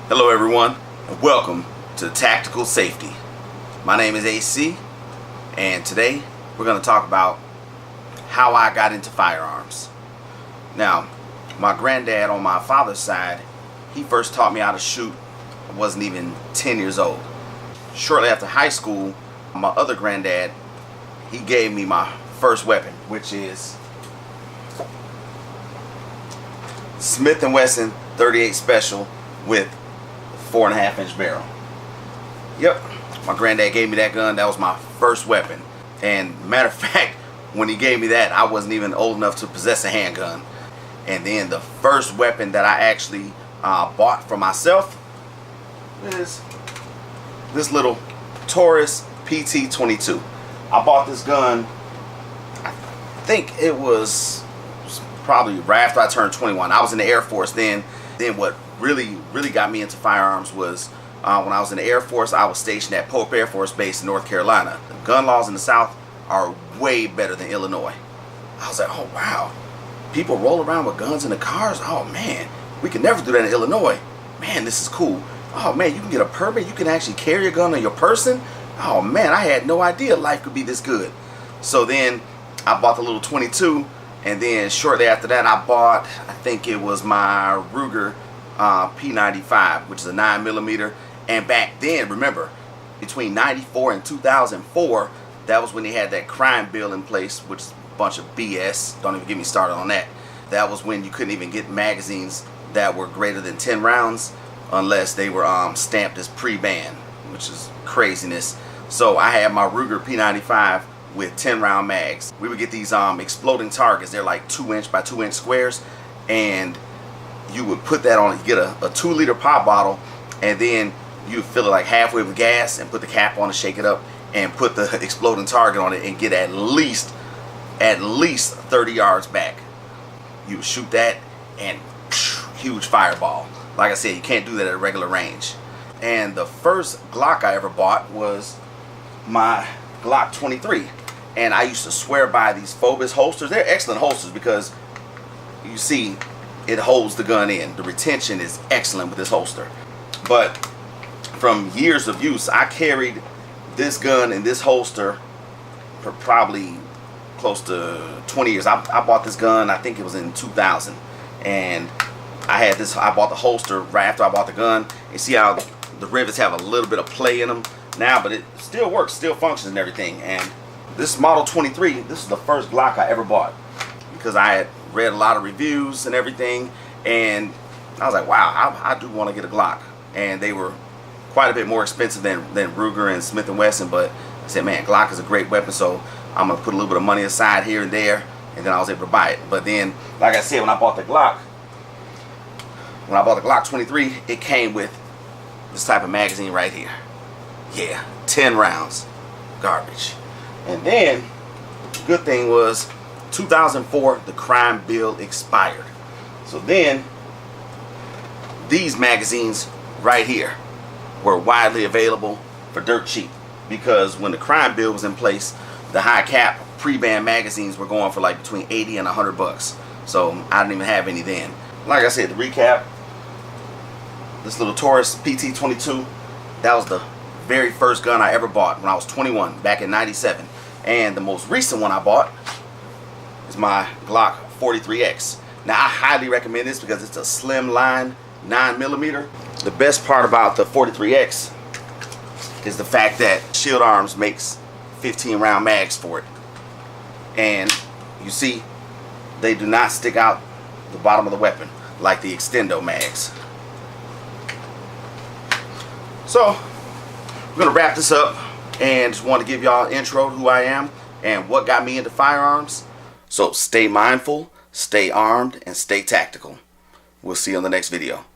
Hello everyone, and welcome to Tactical Safety. My name is AC, and today we're going to talk about how I got into firearms. Now, my granddad on my father's side, he first taught me how to shoot. I wasn't even 10 years old. Shortly after high school, my other granddad, he gave me my first weapon, which is Smith & Wesson 38 Special with 4.5-inch barrel. Yep, my granddad gave me that gun. That was my first weapon. And matter of fact, when he gave me that, I wasn't even old enough to possess a handgun. And then the first weapon that I actually bought for myself is this little Taurus PT-22. I bought this gun, I think it was probably right after I turned 21. I was in the Air Force then. Then what really got me into firearms was when I was in the Air Force. I was stationed at Pope Air Force Base in North Carolina. The gun laws in the South are way better than Illinois. I was like, oh wow, people roll around with guns in the cars? Oh man, we can never do that in Illinois. Man, this is cool. Oh man, you can get a permit, you can actually carry a gun on your person? Oh man, I had no idea life could be this good. So then I bought the little 22. And then shortly after that, I bought, I think it was my Ruger P95, which is a 9mm. And back then, remember, between 94 and 2004, that was when they had that crime bill in place, which is a bunch of BS. Don't even get me started on that. That was when you couldn't even get magazines that were greater than 10 rounds unless they were stamped as pre-ban, which is craziness. So I had my Ruger P95 with 10-round mags. We would get these exploding targets. They're like 2-inch by 2-inch squares, and you would put that on. You get a 2-liter pop bottle, and then you fill it like halfway with gas and put the cap on and shake it up and put the exploding target on it and get at least 30 yards back. You would shoot that and huge fireball. Like I said, you can't do that at a regular range. And the first Glock I ever bought was my Glock 23. And I used to swear by these Phobos holsters. They're excellent holsters because you see it holds the gun in. The retention is excellent with this holster. But from years of use, I carried this gun in this holster for probably close to 20 years. I bought this gun, I think it was in 2000. And I bought the holster right after I bought the gun. You see how the rivets have a little bit of play in them now, but it still works, still functions and everything. And this Model 23, this is the first Glock I ever bought because I had read a lot of reviews and everything, and I was like, wow, I do want to get a Glock. And they were quite a bit more expensive than Ruger and Smith & Wesson, but I said, man, Glock is a great weapon, so I'm going to put a little bit of money aside here and there, and then I was able to buy it. But then, like I said, when I bought the Glock 23, it came with this type of magazine right here. Yeah, 10 rounds. Garbage. And then, the good thing was, 2004, the crime bill expired. So then, these magazines right here were widely available for dirt cheap. Because when the crime bill was in place, the high cap pre-ban magazines were going for like between 80 and 100 bucks. So I didn't even have any then. Like I said, to recap, this little Taurus PT-22, that was the very first gun I ever bought when I was 21, back in 97. And the most recent one I bought is my Glock 43X. Now I highly recommend this because it's a slim line 9mm. The best part about the 43X is the fact that Shield Arms makes 15-round mags for it. And you see, they do not stick out the bottom of the weapon like the Extendo mags. So, we're going to wrap this up and just want to give y'all an intro to who I am and what got me into firearms. So stay mindful, stay armed, and stay tactical. We'll see you on the next video.